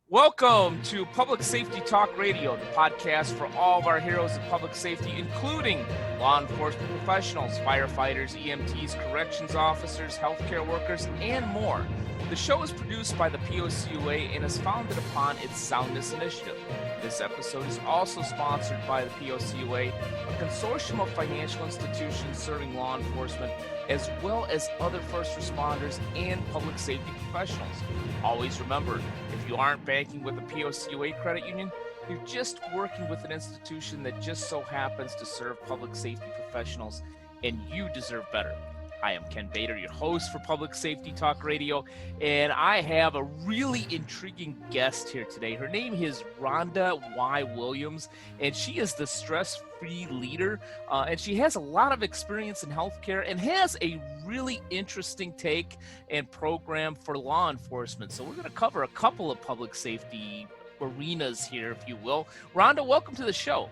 Welcome to Public Safety Talk Radio, the podcast for all of our heroes of public safety, including law enforcement professionals, firefighters, EMTs, corrections officers, healthcare workers, and more. The show is produced by the POCUA and is founded upon its Soundness initiative. This episode is also sponsored by the POCUA, a consortium of financial institutions serving law enforcement, as well as other first responders and public safety professionals. Always remember, if you aren't banking with a POCUA credit union, you're just working with an institution that just so happens to serve public safety professionals, and you deserve better. I am Ken Bader, your host for Public Safety Talk Radio, and I have a really intriguing guest here today. Her name is Rhonda Y. Williams, and she is the stress-free leader, and she has a lot of experience in healthcare and has a really interesting take and program for law enforcement. So we're going to cover a couple of public safety arenas here, if you will. Rhonda, welcome to the show.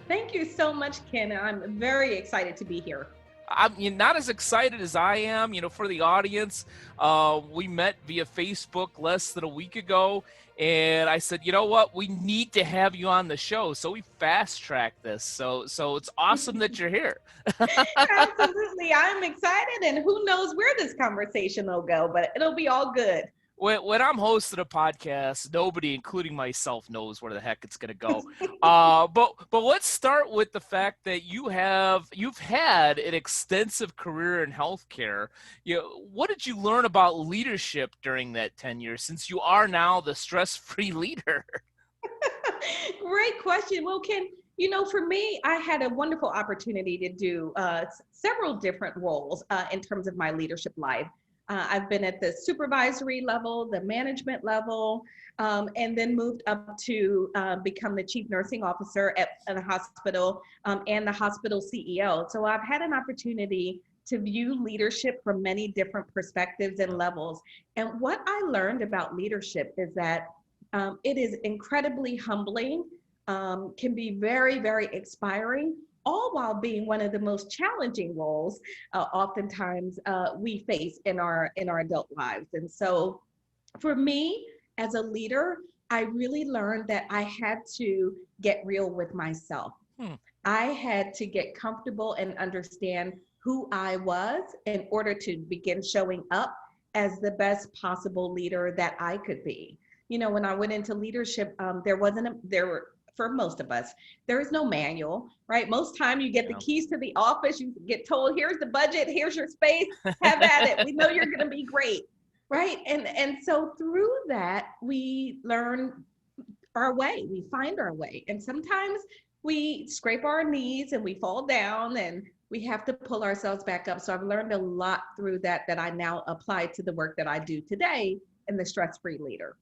Thank you so much, Ken. I'm very excited to be here. I'm not as excited as I am, for the audience. We met via Facebook less than a week ago, and I said, you know what, we need to have you on the show. So we fast-tracked this. So it's awesome that you're here. Absolutely. I'm excited, and who knows where this conversation will go, but it'll be all good. When I'm hosting a podcast, nobody, including myself, knows where the heck it's going to go. But let's start with the fact that you've had an extensive career in healthcare. What did you learn about leadership during that tenure, since you are now the stress-free leader? Great question. Well, Ken, for me, I had a wonderful opportunity to do several different roles in terms of my leadership life. I've been at the supervisory level, the management level, and then moved up to become the chief nursing officer at a hospital and the hospital CEO. So I've had an opportunity to view leadership from many different perspectives and levels. And what I learned about leadership is that it is incredibly humbling, can be very, very inspiring, all while being one of the most challenging roles oftentimes we face in our adult lives. And so for me as a leader, I really learned that I had to get real with myself. I had to get comfortable and understand who I was in order to begin showing up as the best possible leader that I could be. When I went into leadership, for most of us, there is no manual, right? Most time you get the keys to the office, you get told, here's the budget, here's your space, have at it. We know you're going to be great, right? And so through that, we learn our way, we find our way. And sometimes we scrape our knees and we fall down and we have to pull ourselves back up. So I've learned a lot through that I now apply to the work that I do today in the Stress-Free Leader.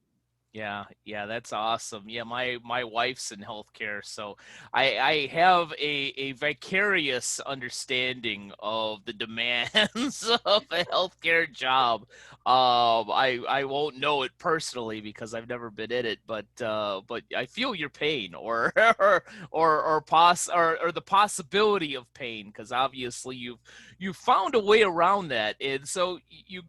Yeah, that's awesome. Yeah, my wife's in healthcare, so I have a vicarious understanding of the demands of a healthcare job. I won't know it personally because I've never been in it, but I feel your pain or the possibility of pain, because obviously you've found a way around that, and so you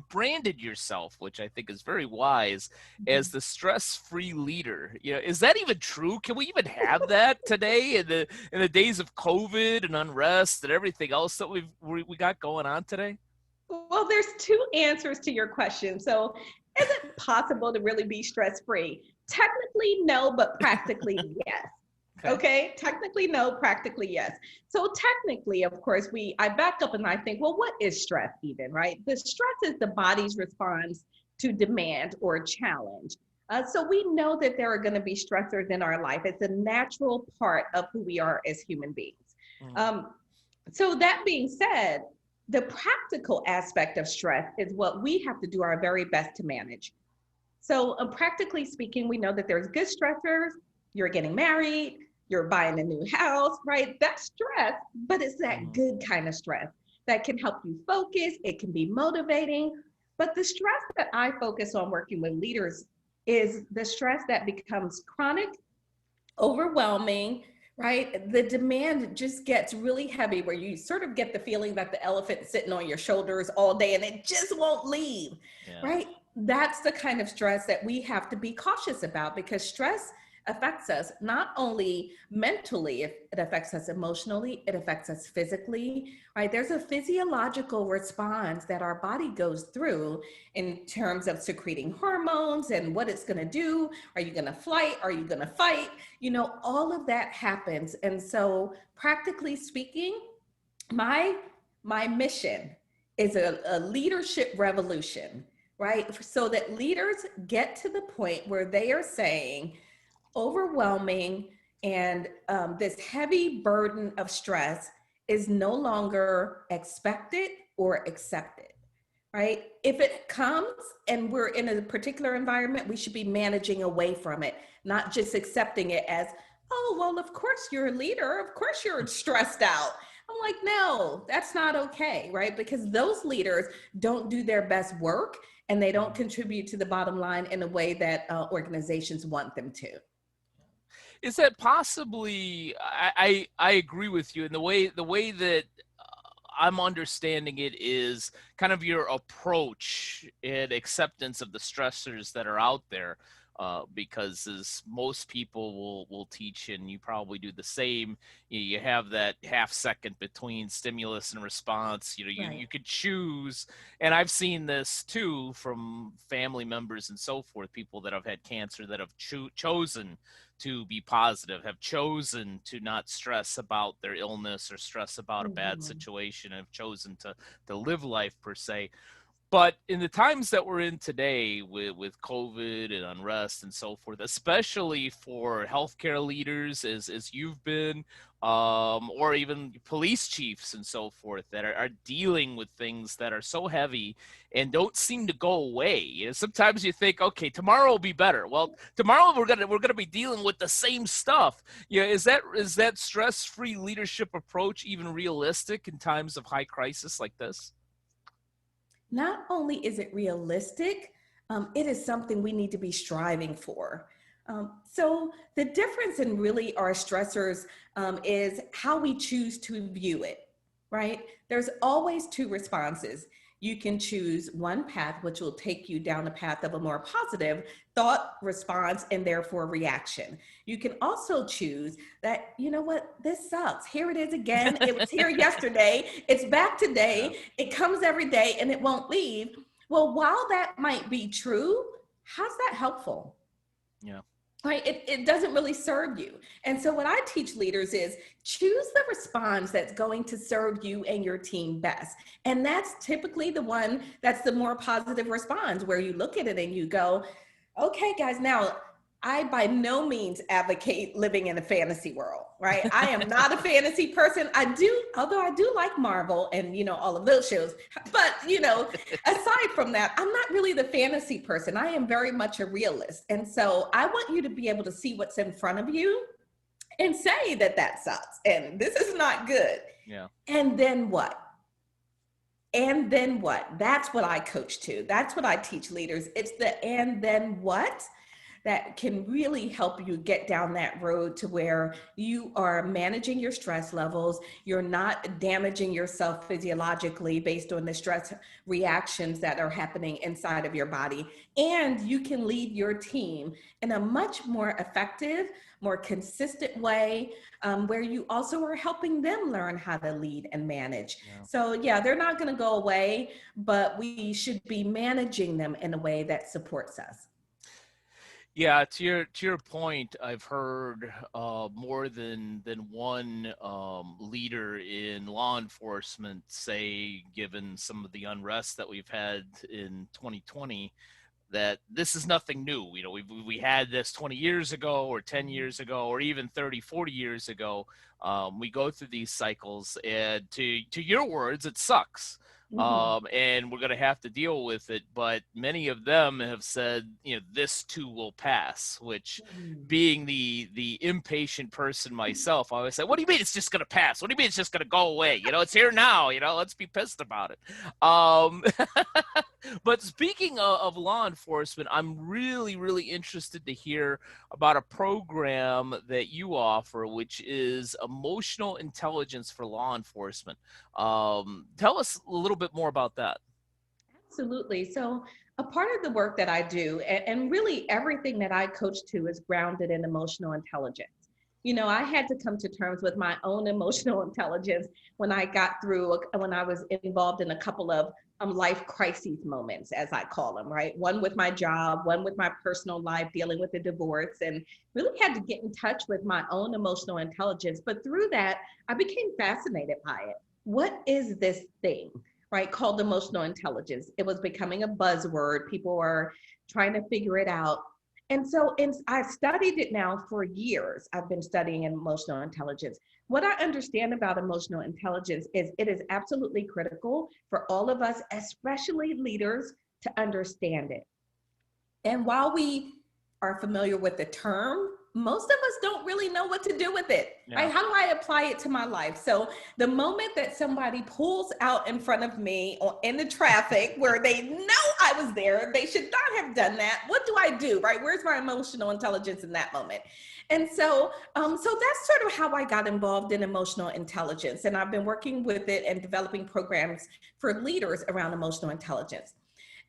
branded yourself, which I think is very wise, as the stress-free leader. Is that even true? Can we even have that today in the days of COVID and unrest and everything else that we got going on today? Well, there's two answers to your question. So is it possible to really be stress-free? Technically, no, but practically, yes. Okay. Technically, no, practically, yes. So technically, of course, I back up and I think, well, what is stress even, right? The stress is the body's response to demand or challenge. So we know that there are going to be stressors in our life. It's a natural part of who we are as human beings. So that being said, the practical aspect of stress is what we have to do our very best to manage. So practically speaking, we know that there's good stressors. You're getting married, you're buying a new house, right? That's stress, but it's that good kind of stress that can help you focus. It can be motivating. But the stress that I focus on working with leaders is the stress that becomes chronic, overwhelming, right? The demand just gets really heavy where you sort of get the feeling that the elephant is sitting on your shoulders all day and it just won't leave, right? that's the kind of stress that we have to be cautious about, because stress affects us not only mentally, it affects us emotionally, it affects us physically, right? There's a physiological response that our body goes through in terms of secreting hormones and what it's going to do. Are you going to flight? Are you going to fight? All of that happens. And so, practically speaking, my my mission is a leadership revolution, right? So that leaders get to the point where they are saying overwhelming and this heavy burden of stress is no longer expected or accepted, right? If it comes and we're in a particular environment, we should be managing away from it, not just accepting it as, oh, well, of course you're a leader. Of course you're stressed out. I'm like, no, that's not okay, right? Because those leaders don't do their best work and they don't contribute to the bottom line in a way that organizations want them to. Is that possibly? I agree with you, and the way that I'm understanding it is kind of your approach and acceptance of the stressors that are out there. Because as most people will teach, and you probably do the same, you have that half second between stimulus and response. You Right. could choose, and I've seen this too from family members and so forth, people that have had cancer that have chosen to be positive, have chosen to not stress about their illness or stress about a bad Mhm. situation, and have chosen to live life per se. But in the times that we're in today with COVID and unrest and so forth, especially for healthcare leaders, as you've been, or even police chiefs and so forth, that are dealing with things that are so heavy and don't seem to go away. Sometimes you think, okay, tomorrow will be better. Well, tomorrow we're gonna be dealing with the same stuff. Is that stress-free leadership approach even realistic in times of high crisis like this? Not only is it realistic, it is something we need to be striving for. So the difference in really our stressors is how we choose to view it, right? There's always two responses. You can choose one path, which will take you down the path of a more positive thought, response, and therefore reaction. You can also choose that, you know what, this sucks. Here it is again. It was here yesterday. It's back Yeah. today. It comes every day and it won't leave. Well, while that might be true, how's that helpful? Yeah. Right? It doesn't really serve you. And so, what I teach leaders is choose the response that's going to serve you and your team best. And that's typically the one that's the more positive response, where you look at it and you go, okay, guys, now I by no means advocate living in a fantasy world, right? I am not a fantasy person. Although I do like Marvel and, all of those shows. But, aside from that, I'm not really the fantasy person. I am very much a realist. And so I want you to be able to see what's in front of you and say that that sucks and this is not good. Yeah. And then what? And then what? That's what I coach to. That's what I teach leaders. It's the and then what that can really help you get down that road to where you are managing your stress levels. You're not damaging yourself physiologically based on the stress reactions that are happening inside of your body. And you can lead your team in a much more effective, more consistent way, where you also are helping them learn how to lead and manage. Yeah. So, yeah, they're not going to go away, but we should be managing them in a way that supports us. Yeah, to your point, I've heard more than one leader in law enforcement say, given some of the unrest that we've had in 2020, that this is nothing new. We had this 20 years ago or 10 years ago or even 30, 40 years ago. We go through these cycles, and to your words, it sucks. Mhm. And we're going to have to deal with it. But many of them have said, this too will pass, which, Mhm. being the impatient person myself, I always say, what do you mean it's just going to pass? What do you mean it's just going to go away? It's here now, let's be pissed about it. Um, but speaking of law enforcement, I'm really, really interested to hear about a program that you offer, which is emotional intelligence for law enforcement. Tell us a little bit more about that. Absolutely. So, A part of the work that I do, and really everything that I coach to, is grounded in emotional intelligence. You know, I had to come to terms with my own emotional intelligence when I got through, when I was involved in a couple of life crises moments, as I call them, right? One with my job, one with my personal life, dealing with a divorce, and really had to get in touch with my own emotional intelligence. But through that, I became fascinated by it. What is this thing, right, called emotional intelligence? It was becoming a buzzword. People are trying to figure it out. And I've studied it now for years. I've been studying emotional intelligence. What I understand about emotional intelligence is it is absolutely critical for all of us, especially leaders, to understand it. And while we are familiar with the term, most of us don't really know what to do with it. Yeah. Right? How do I apply it to my life? So the moment that somebody pulls out in front of me or in the traffic where they know I was there, they should not have done that. What do I do? Right? Where's my emotional intelligence in that moment? And so that's sort of how I got involved in emotional intelligence. And I've been working with it and developing programs for leaders around emotional intelligence.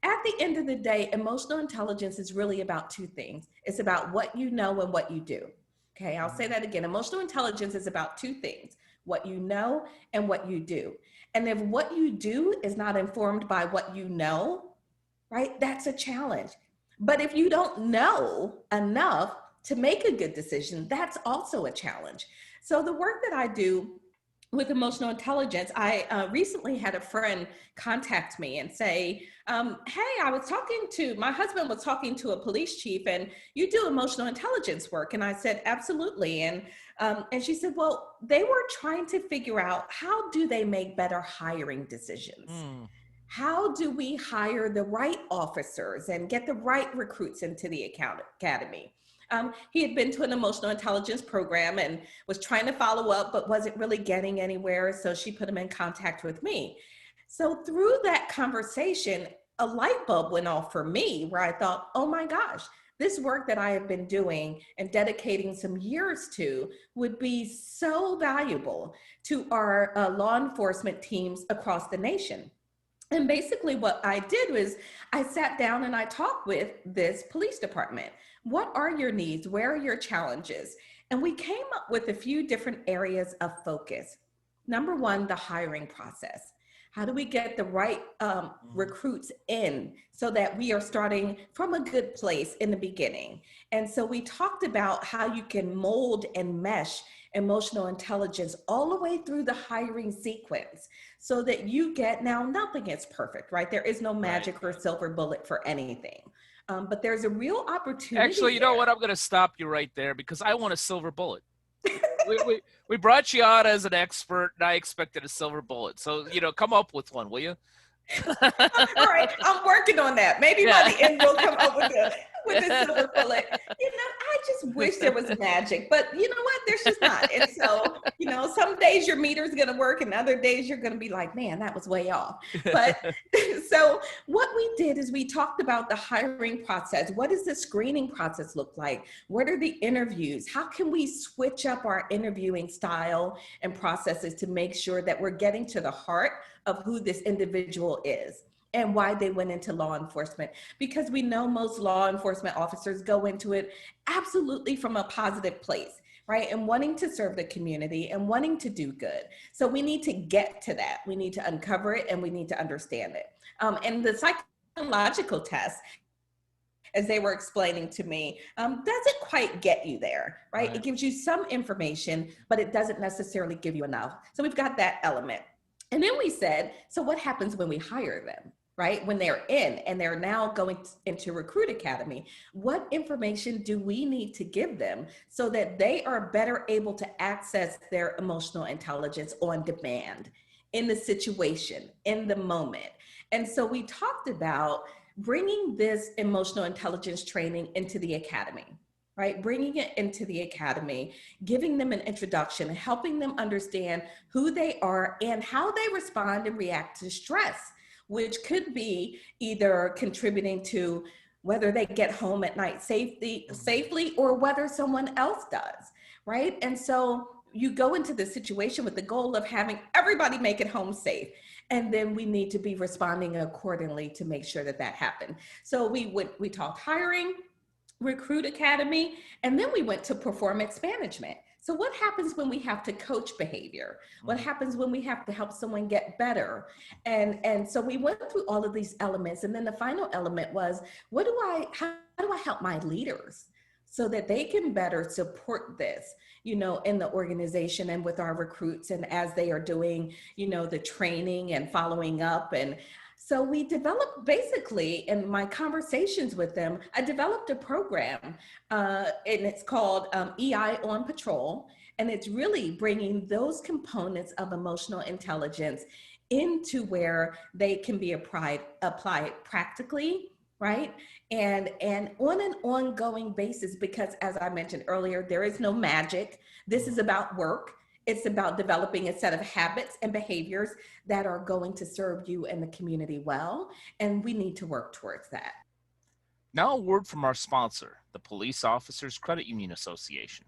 At the end of the day, emotional intelligence is really about two things. It's about what you know and what you do. Okay, I'll say that again. Emotional intelligence is about two things: what you know and what you do. And if what you do is not informed by what you know, right, that's a challenge. But if you don't know enough to make a good decision, that's also a challenge. So the work that I do with emotional intelligence, I recently had a friend contact me and say, hey, my husband was talking to a police chief, and you do emotional intelligence work. And I said, absolutely. And she said, well, they were trying to figure out, how do they make better hiring decisions? How do we hire the right officers and get the right recruits into the academy? He had been to an emotional intelligence program and was trying to follow up, but wasn't really getting anywhere. So she put him in contact with me. So through that conversation, a light bulb went off for me where I thought, oh my gosh, this work that I have been doing and dedicating some years to would be so valuable to our law enforcement teams across the nation. And basically what I did was I sat down and I talked with this police department. What are your needs? Where are your challenges? And we came up with a few different areas of focus. Number one, the hiring process. How do we get the right recruits in so that we are starting from a good place in the beginning? And so we talked about how you can mold and mesh emotional intelligence all the way through the hiring sequence so that you get, now nothing is perfect, right? There is no magic or silver bullet for anything. But there's a real opportunity. Actually, you know what? I'm going to stop you right there because I want a silver bullet. we brought you out as an expert, and I expected a silver bullet. So, come up with one, will you? All right, I'm working on that. Maybe by the end we'll come up with a silver bullet. I just wish there was magic, but you know what? There's just not. And so, some days your meter's going to work, and other days you're going to be like, man, that was way off. But so what we did is we talked about the hiring process. What does the screening process look like? What are the interviews? How can we switch up our interviewing style and processes to make sure that we're getting to the heart of who this individual is and why they went into law enforcement? Because we know most law enforcement officers go into it absolutely from a positive place, right? And wanting to serve the community and wanting to do good. So we need to get to that. We need to uncover it and we need to understand it. And the psychological test, as they were explaining to me, doesn't quite get you there, right? It gives you some information, but it doesn't necessarily give you enough. So we've got that element. And then we said, so what happens when we hire them, right? When they're in and they're now going into Recruit Academy, what information do we need to give them so that they are better able to access their emotional intelligence on demand, in the situation, in the moment? And so we talked about bringing this emotional intelligence training into the academy. Right? Bringing it into the academy, giving them an introduction, helping them understand who they are and how they respond and react to stress, which could be either contributing to whether they get home at night safely or whether someone else does, right? And so you go into the situation with the goal of having everybody make it home safe. And then we need to be responding accordingly to make sure that that happened. So we talked hiring, Recruit Academy, and then we went to performance management. So what happens when we have to coach behavior? What happens when we have to help someone get better? And so we went through all of these elements. And then the final element was, how do I help my leaders so that they can better support this, in the organization and with our recruits, and as they are doing, the training and following up. And so we developed, basically, in my conversations with them, I developed a program, and it's called EI on Patrol. And it's really bringing those components of emotional intelligence into where they can be applied practically, right? And on an ongoing basis, because as I mentioned earlier, there is no magic. This is about work. It's about developing a set of habits and behaviors that are going to serve you and the community well. And we need to work towards that. Now a word from our sponsor, the Police Officers Credit Union Association.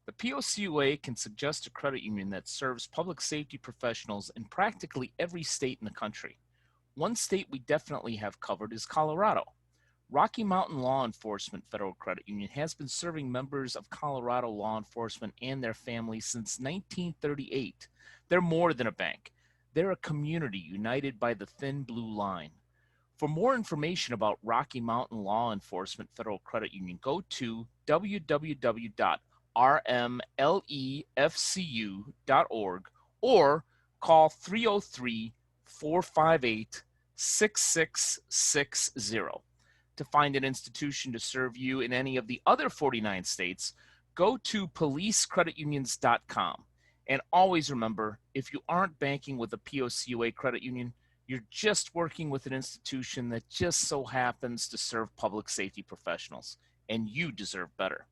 The POCUA can suggest a credit union that serves public safety professionals in practically every state in the country. One state we definitely have covered is Colorado. Rocky Mountain Law Enforcement Federal Credit Union has been serving members of Colorado law enforcement and their families since 1938. They're more than a bank. They're a community united by the thin blue line. For more information about Rocky Mountain Law Enforcement Federal Credit Union, go to www.rmlefcu.org or call 303-458-6660. To find an institution to serve you in any of the other 49 states, go to policecreditunions.com. And always remember, if you aren't banking with a POCUA credit union, you're just working with an institution that just so happens to serve public safety professionals, and you deserve better.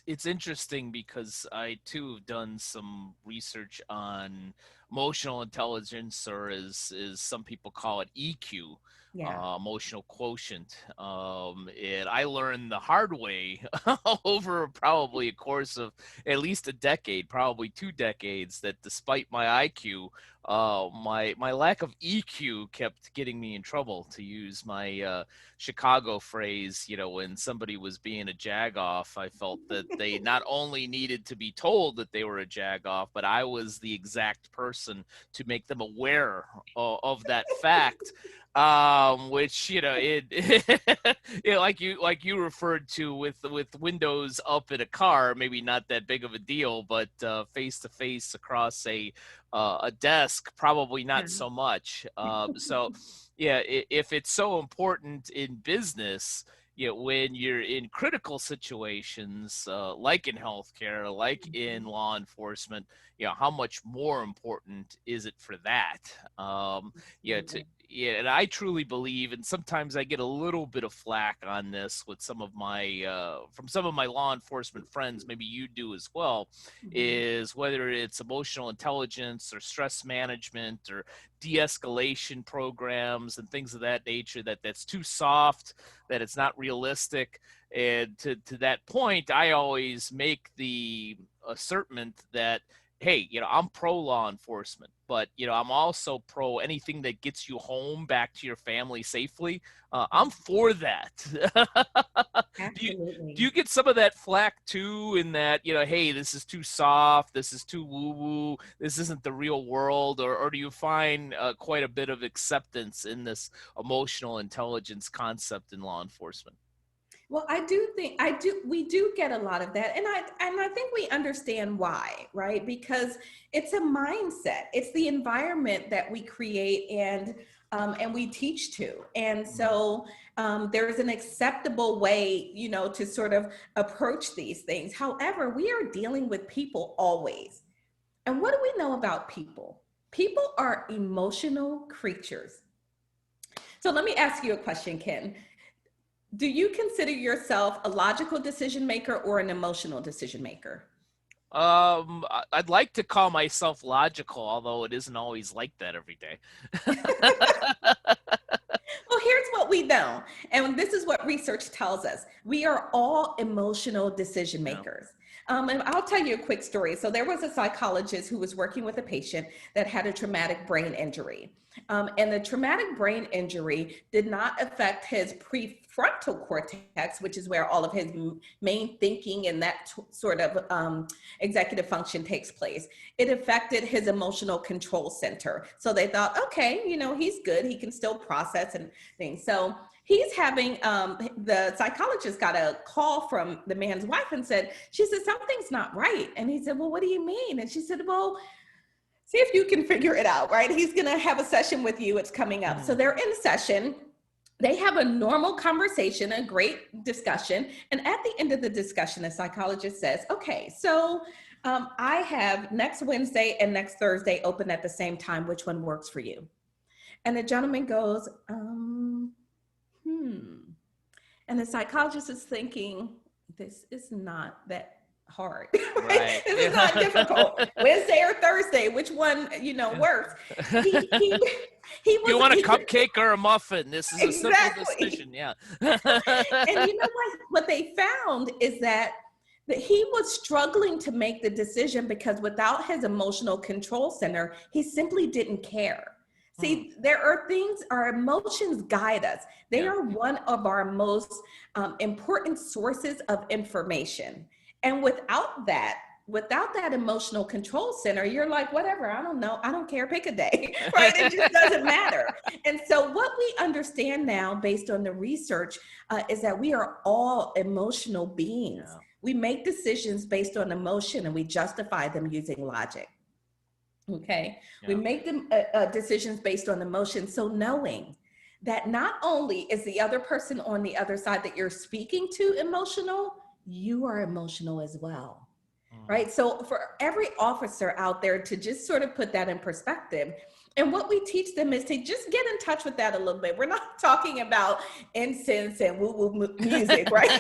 It's interesting because I too have done some research on emotional intelligence, or as some people call it, EQ, emotional quotient. And I learned the hard way over probably a course of at least a decade, probably 2 decades, that despite my IQ, my lack of EQ kept getting me in trouble, to use my Chicago phrase. When somebody was being a jagoff, I felt that they not only needed to be told that they were a jagoff, but I was the exact person to make them aware of that fact. Which like you referred to with windows up in a car, maybe not that big of a deal, but face to face across a desk, probably not so much. So yeah, if it's so important in business, when you're in critical situations, like in healthcare, like in law enforcement, how much more important is it for that? And I truly believe, and sometimes I get a little bit of flack on this with some of my from some of my law enforcement friends, maybe you do as well, is whether it's emotional intelligence or stress management or de-escalation programs and things of that nature, that's too soft, that it's not realistic. And to that point, I always make the assertion that, hey, I'm pro law enforcement, but I'm also pro anything that gets you home back to your family safely. I'm for that. Do you get some of that flack too, in that, hey, this is too soft, this is too woo-woo, this isn't the real world, or do you find quite a bit of acceptance in this emotional intelligence concept in law enforcement? Well, we do get a lot of that. And I think we understand why, right? Because it's a mindset. It's the environment that we create and we teach to. And so there's an acceptable way, to sort of approach these things. However, we are dealing with people always. And what do we know about people? People are emotional creatures. So let me ask you a question, Ken. Do you consider yourself a logical decision maker or an emotional decision maker? I'd like to call myself logical, although it isn't always like that every day. Well, here's what we know, and this is what research tells us. We are all emotional decision makers. And I'll tell you a quick story. So there was a psychologist who was working with a patient that had a traumatic brain injury. And the traumatic brain injury did not affect his prefrontal cortex, which is where all of his main thinking and that sort of executive function takes place. It affected his emotional control center. So they thought, okay, he's good. He can still process and things. So he's having, the psychologist got a call from the man's wife and she said, something's not right. And he said, well, what do you mean? And she said, well, see if you can figure it out, right? He's going to have a session with you. It's coming up. So they're in session. They have a normal conversation, a great discussion. And at the end of the discussion, the psychologist says, okay, so I have next Wednesday and next Thursday open at the same time. Which one works for you? And the gentleman goes, And the psychologist is thinking, this is not that hard. Right? This is not difficult. Wednesday or Thursday, which one, works? He was, you want a cupcake or a muffin? This is exactly. A simple decision. Yeah. And what they found is that he was struggling to make the decision because without his emotional control center, he simply didn't care. See, there are things, our emotions guide us. They are one of our most important sources of information. And without that emotional control center, you're like, whatever, I don't know, I don't care, pick a day, right? It just doesn't matter. And so what we understand now, based on the research, is that we are all emotional beings. Yeah. We make decisions based on emotion and we justify them using logic. Okay, we make them decisions based on emotion. So knowing that not only is the other person on the other side that you're speaking to emotional, you are emotional as well, right? So for every officer out there to just sort of put that in perspective, and what we teach them is to just get in touch with that a little bit. We're not talking about incense and woo-woo music, right?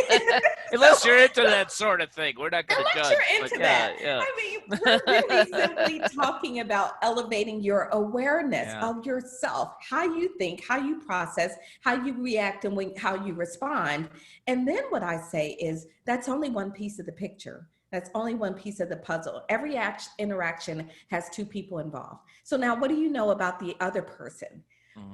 Unless you're into that sort of thing. We're not going to judge. Unless you're into that. Yeah. I mean, we're really simply talking about elevating your awareness of yourself, how you think, how you process, how you react, and how you respond. And then what I say is that's only one piece of the picture. That's only one piece of the puzzle. Every interaction has two people involved. So now what do you know about the other person?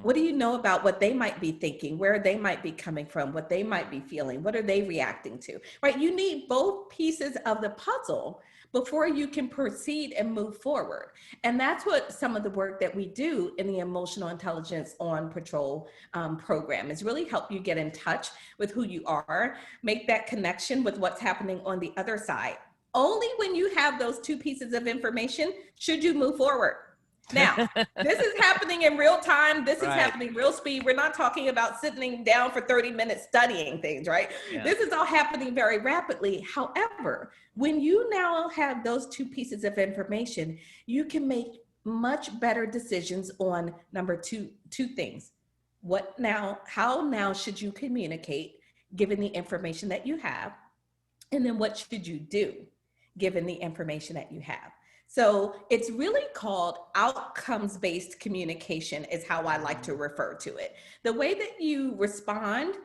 What do you know about what they might be thinking, where they might be coming from, what they might be feeling, what are they reacting to, right? You need both pieces of the puzzle before you can proceed and move forward. And that's what some of the work that we do in the Emotional Intelligence on Patrol program is really help you get in touch with who you are, make that connection with what's happening on the other side. Only when you have those two pieces of information should you move forward. Now, this is happening in real time. This is happening real speed. We're not talking about sitting down for 30 minutes studying things, right? Yeah. This is all happening very rapidly. However, when you now have those two pieces of information, you can make much better decisions on number two things. How now should you communicate given the information that you have? And then what should you do given the information that you have? So it's really called outcomes-based communication is how I like to refer to it. The way that you respond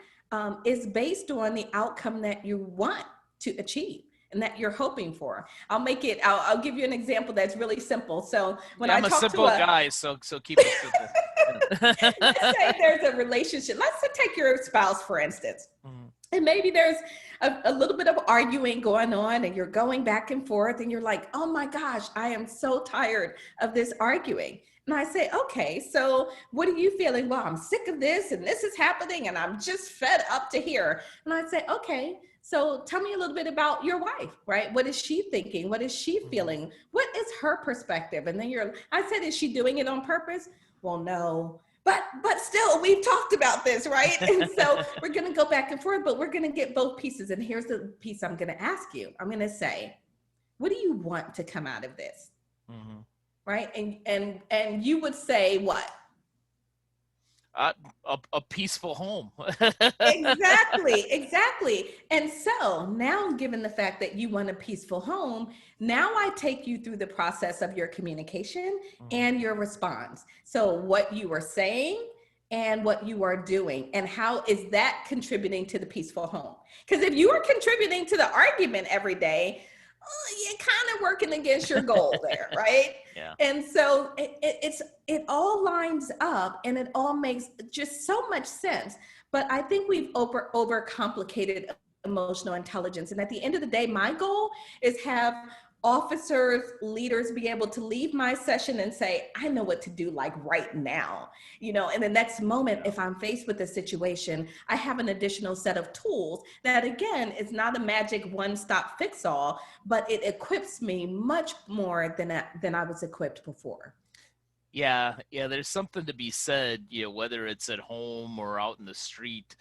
is based on the outcome that you want to achieve and that you're hoping for. I'll give you an example that's really simple. So when I'm a simple guy, so keep it simple. Let's say there's a relationship. Let's take your spouse, for instance. And maybe there's a little bit of arguing going on and you're going back and forth and you're like, oh my gosh, I am so tired of this arguing. And I say, okay, so what are you feeling? Well, I'm sick of this and this is happening and I'm just fed up to here. And I say, okay, so tell me a little bit about your wife, right? What is she thinking? What is she feeling? What is her perspective? And then I said, is she doing it on purpose? Well, no. But still, we've talked about this, right? And so we're going to go back and forth, but we're going to get both pieces. And here's the piece I'm going to ask you. I'm going to say, what do you want to come out of this? Right? And you would say what? A peaceful home. Exactly. And so now, given the fact that you want a peaceful home, now I take you through the process of your communication and your response. So what you are saying and what you are doing, and how is that contributing to the peaceful home? Because if you are contributing to the argument every day, you're kind of working against your goal there, right? Yeah. And so it all lines up and it all makes just so much sense. But I think we've overcomplicated emotional intelligence. And at the end of the day, my goal is have officers, leaders be able to leave my session and say, I know what to do like right now. You know, in the next moment, if I'm faced with a situation, I have an additional set of tools that, again, is not a magic one-stop fix-all, but it equips me much more than I was equipped before. Yeah, there's something to be said, whether it's at home or out in the street,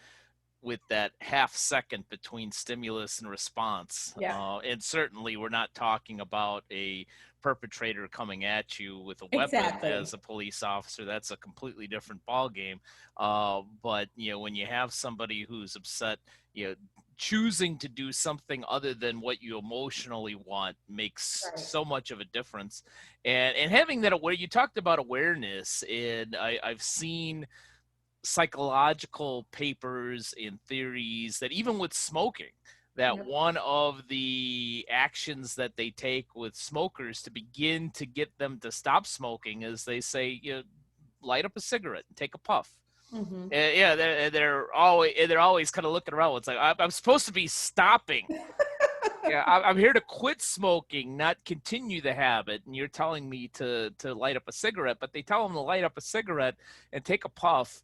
with that half second between stimulus and response. Yeah, And certainly we're not talking about a perpetrator coming at you with a weapon exactly. as a police officer. That's a completely different ballgame. But, when you have somebody who's upset, choosing to do something other than what you emotionally want makes Right. so much of a difference. And having that, where you talked about awareness, and I've seen psychological papers and theories that even with smoking, that Yep. one of the actions that they take with smokers to begin to get them to stop smoking is they say, light up a cigarette and take a puff. Mm-hmm. Yeah, they're always kind of looking around. It's like, I'm supposed to be stopping. Yeah, I'm here to quit smoking, not continue the habit. And you're telling me to light up a cigarette, but they tell them to light up a cigarette and take a puff,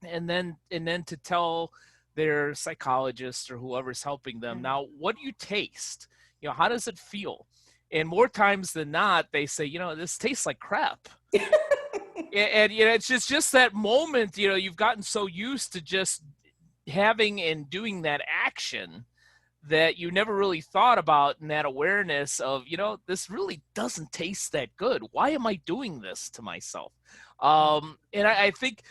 and then to tell their psychologist or whoever's helping them, now, what do you taste? How does it feel? And more times than not, they say, this tastes like crap. And it's just that moment, you've gotten so used to just having and doing that action that you never really thought about, in that awareness of, this really doesn't taste that good. Why am I doing this to myself? And I think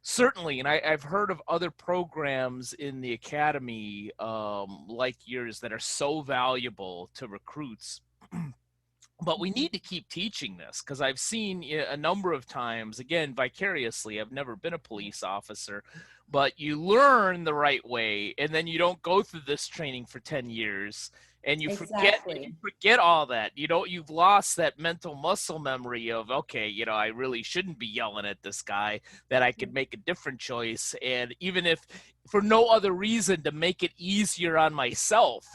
certainly, and I've heard of other programs in the academy, like yours, that are so valuable to recruits. But we need to keep teaching this, because I've seen a number of times, again, vicariously. I've never been a police officer, but you learn the right way, and then you don't go through this training for 10 years, and you Exactly. forget all that. You've lost that mental muscle memory of, okay, I really shouldn't be yelling at this guy, that I could make a different choice, and even if for no other reason, to make it easier on myself.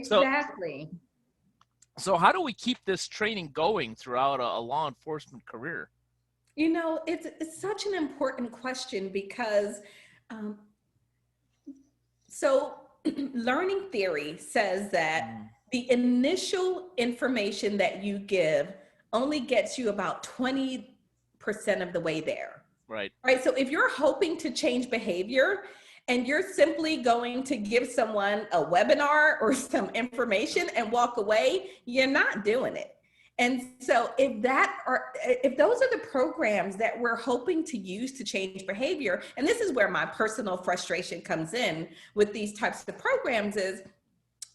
So Exactly. So how do we keep this training going throughout a law enforcement career? It's such an important question because um, so learning theory says that the initial information that you give only gets you about 20% of the way there. Right. Right. So if you're hoping to change behavior and you're simply going to give someone a webinar or some information and walk away, you're not doing it. And so if those are the programs that we're hoping to use to change behavior, and this is where my personal frustration comes in with these types of programs, is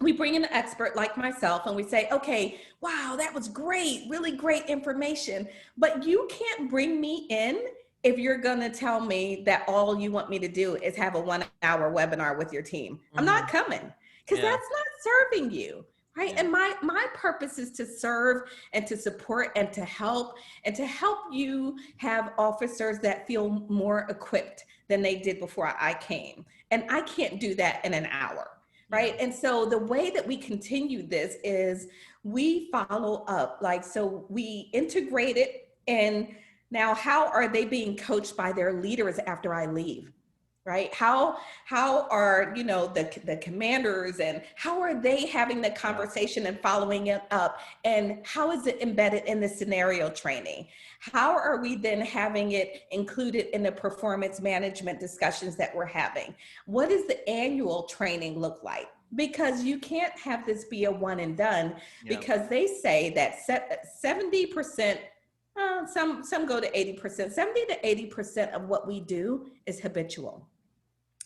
we bring in an expert like myself and we say, okay, wow, that was great, really great information, but you can't bring me in if you're going to tell me that all you want me to do is have a 1 hour webinar with your team. I'm not coming, because Yeah. that's not serving you. Right. Yeah. And my purpose is to serve and to support and to help you have officers that feel more equipped than they did before I came. And I can't do that in an hour. Right. Yeah. And so the way that we continue this is we follow up, so we integrate it. And now, how are they being coached by their leaders after I leave? Right? How are the commanders, and how are they having the conversation and following it up? And how is it embedded in the scenario training? How are we then having it included in the performance management discussions that we're having? What does the annual training look like? Because you can't have this be a one and done, because they say that 70%, some go to 80%, 70 to 80% of what we do is habitual.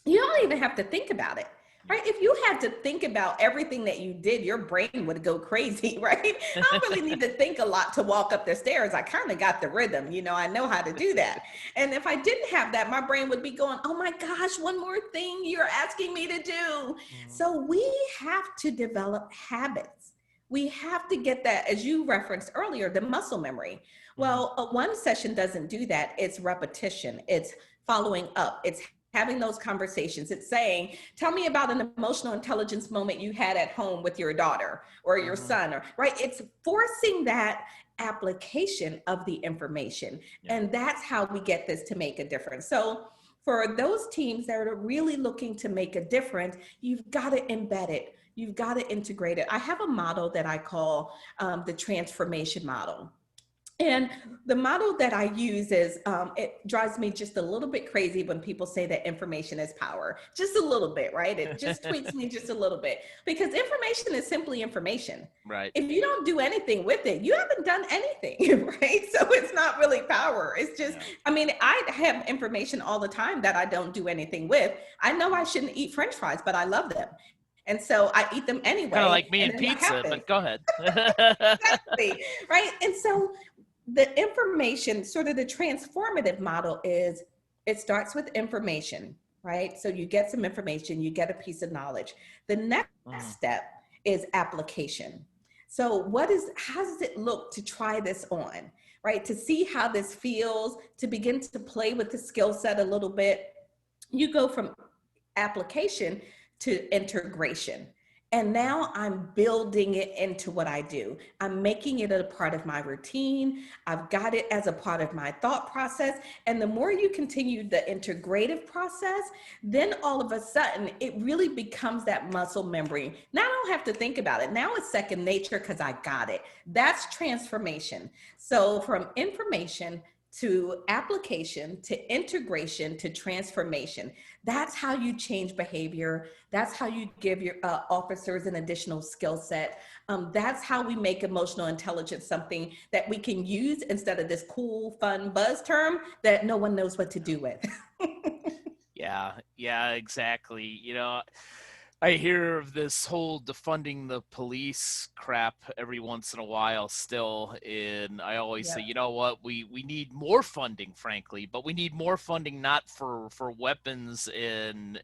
You don't even have to think about it. right? If you had to think about everything that you did, your brain would go crazy, right? I don't really need to think a lot to walk up the stairs. I kind of got the rhythm, I know how to do that. And if I didn't have that, my brain would be going, oh my gosh, one more thing you're asking me to do. So we have to develop habits. We have to get that, as you referenced earlier, the muscle memory. Well, one session doesn't do that. It's repetition. It's following up. It's having those conversations. It's saying, tell me about an emotional intelligence moment you had at home with your daughter or your son, or right. It's forcing that application of the information. Yeah. And that's how we get this to make a difference. So for those teams that are really looking to make a difference, you've got to embed it. You've got to integrate it. I have a model that I call the transformation model. And the model that I use is, it drives me just a little bit crazy when people say that information is power. Just a little bit, right? It just tweaks me just a little bit, because information is simply information. Right. If you don't do anything with it, you haven't done anything, right? So it's not really power. It's just, I mean, I have information all the time that I don't do anything with. I know I shouldn't eat French fries, but I love them. And so I eat them anyway. Kind of like me and pizza, but go ahead. Exactly, right? And so the information, sort of the transformative model is, it starts with information, right? So you get some information, you get a piece of knowledge. The next step is application. So how does it look to try this on, right? To see how this feels, to begin to play with the skill set a little bit. You go from application to integration. And now I'm building it into what I do. I'm making it a part of my routine. I've got it as a part of my thought process. And the more you continue the integrative process, then all of a sudden it really becomes that muscle memory. Now I don't have to think about it. Now it's second nature because I got it. That's transformation. So from information to application, to integration, to transformation. That's how you change behavior. That's how you give your officers an additional skill set. That's how we make emotional intelligence something that we can use instead of this cool, fun buzz term that no one knows what to do with. Yeah, exactly. I hear of this whole defunding the police crap every once in a while still, and I always say, you know what, we need more funding, frankly, but we need more funding not for weapons and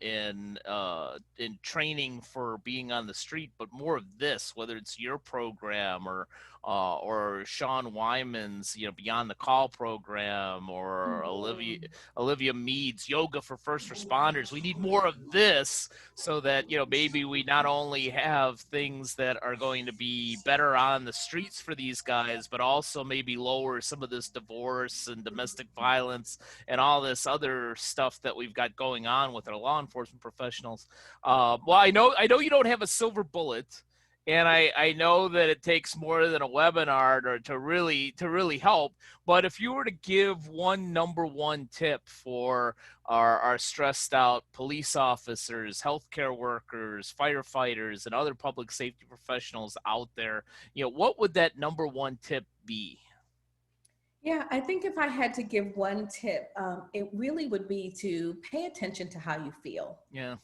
training for being on the street, but more of this, whether it's your program or Sean Wyman's, Beyond the Call program, or Olivia Mead's Yoga for First Responders. We need more of this so that, maybe we not only have things that are going to be better on the streets for these guys, but also maybe lower some of this divorce and domestic violence and all this other stuff that we've got going on with our law enforcement professionals. Well, I know you don't have a silver bullet. And I know that it takes more than a webinar to really help. But if you were to give number one tip for our stressed out police officers, healthcare workers, firefighters, and other public safety professionals out there, what would that number one tip be? Yeah, I think if I had to give one tip, it really would be to pay attention to how you feel. Yeah.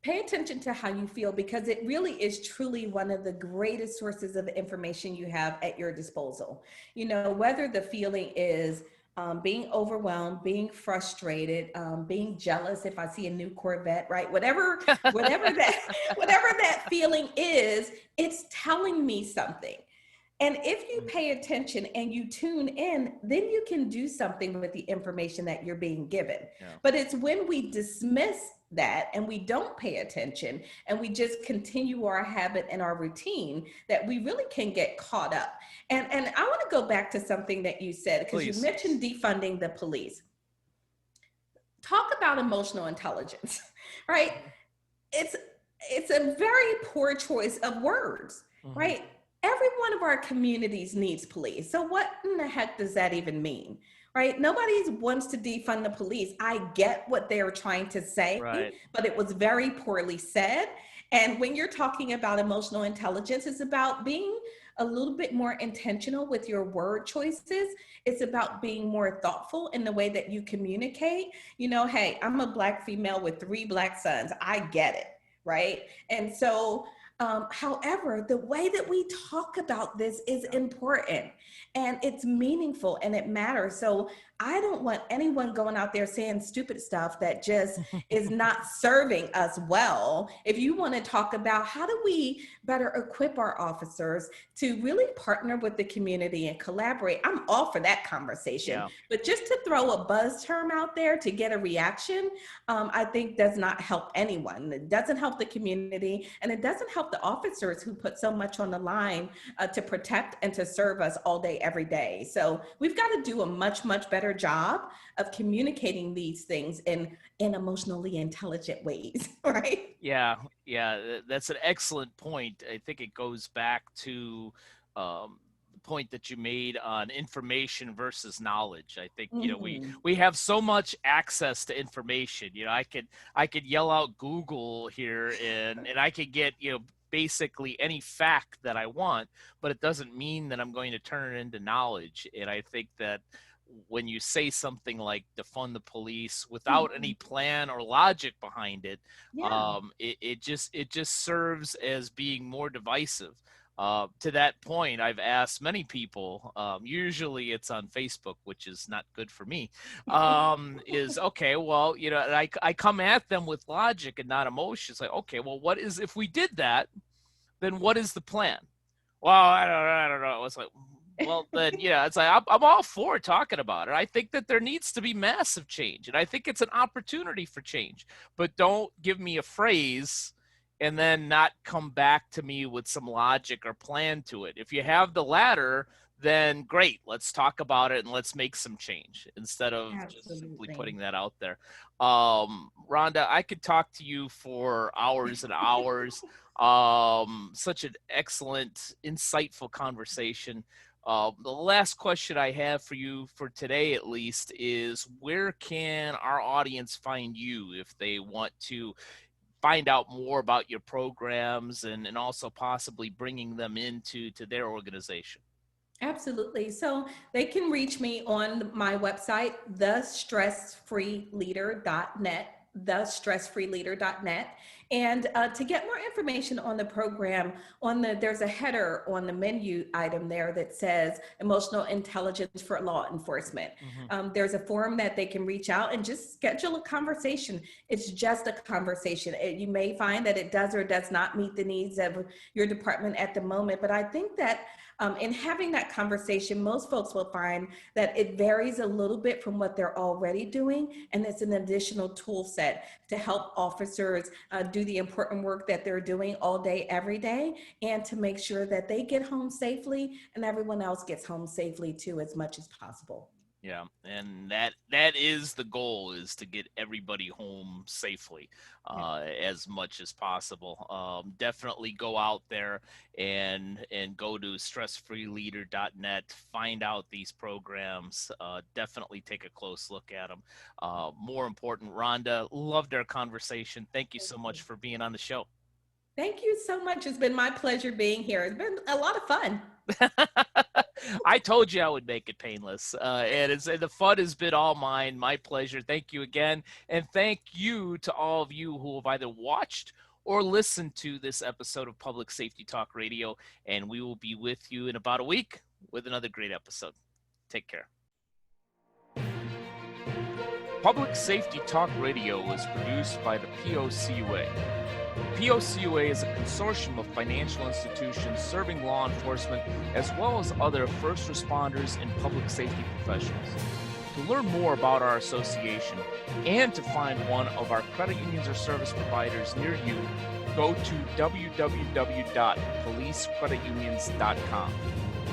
Pay attention to how you feel, because it really is truly one of the greatest sources of information you have at your disposal. Whether the feeling is being overwhelmed, being frustrated, being jealous if I see a new Corvette, right? Whatever that feeling is, it's telling me something. And if you pay attention and you tune in, then you can do something with the information that you're being given. Yeah. But it's when we dismiss that and we don't pay attention and we just continue our habit and our routine that we really can get caught up. And I want to go back to something that you said, because you mentioned defunding the police. Talk about emotional intelligence, right? It's a very poor choice of words, right? Every one of our communities needs police. So what in the heck does that even mean? Right? Nobody wants to defund the police. I get what they're trying to say, right, but it was very poorly said. And when you're talking about emotional intelligence, it's about being a little bit more intentional with your word choices. It's about being more thoughtful in the way that you communicate. Hey, I'm a Black female with 3 Black sons. I get it. right? And so, however, the way that we talk about this is important and it's meaningful and it matters. So I don't want anyone going out there saying stupid stuff that just is not serving us well. If you want to talk about how do we better equip our officers to really partner with the community and collaborate, I'm all for that conversation. Yeah. But just to throw a buzz term out there to get a reaction, I think does not help anyone. It doesn't help the community, and it doesn't help the officers who put so much on the line to protect and to serve us all day, every day. So we've got to do a much, much better job of communicating these things in emotionally intelligent ways, right? Yeah, that's an excellent point. I think it goes back to the point that you made on information versus knowledge. I think we have so much access to information. I could yell out Google here, and I could get basically any fact that I want, but it doesn't mean that I'm going to turn it into knowledge. And I think that when you say something like defund the police without any plan or logic behind it, Yeah. it just serves as being more divisive. To that point, I've asked many people, usually it's on Facebook, which is not good for me, is okay, well, and I come at them with logic and not emotion. It's like, okay, well, if we did that, then what is the plan? Well, I don't know. It's like, well, then, it's like, I'm all for talking about it. I think that there needs to be massive change, and I think it's an opportunity for change, but don't give me a phrase and then not come back to me with some logic or plan to it. If you have the latter, then great, let's talk about it and let's make some change instead of just simply putting that out there. Rhonda, I could talk to you for hours and hours. Such an excellent, insightful conversation. The last question I have for you for today, at least, is where can our audience find you if they want to find out more about your programs and also possibly bringing them into their organization? Absolutely. So they can reach me on my website, thestressfreeleader.net, thestressfreeleader.net. And to get more information on the program, there's a header on the menu item there that says emotional intelligence for law enforcement. There's a forum that they can reach out and just schedule a conversation. It's just a conversation. You may find that it does or does not meet the needs of your department at the moment, but I think that in having that conversation, most folks will find that it varies a little bit from what they're already doing, and it's an additional tool set to help officers do the important work that they're doing all day, every day, and to make sure that they get home safely and everyone else gets home safely too, as much as possible. Yeah, and that is the goal, is to get everybody home safely as much as possible. Definitely go out there and go to stressfreeleader.net, find out these programs, definitely take a close look at them. More important, Rhonda, loved our conversation. Thank you so much for being on the show. Thank you so much. It's been my pleasure being here. It's been a lot of fun. I told you I would make it painless, and the fun has been all mine. My pleasure. Thank you again, and thank you to all of you who have either watched or listened to this episode of Public Safety Talk Radio, and we will be with you in about a week with another great episode. Take care. Public Safety Talk Radio is produced by the POCUA. POCUA is a consortium of financial institutions serving law enforcement as well as other first responders and public safety professionals. To learn more about our association and to find one of our credit unions or service providers near you, go to www.policecreditunions.com.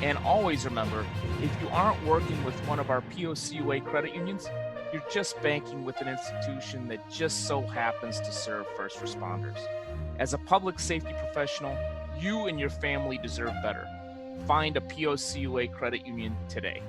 And always remember, if you aren't working with one of our POCUA credit unions, you're just banking with an institution that just so happens to serve first responders. As a public safety professional, you and your family deserve better. Find a POCUA credit union today.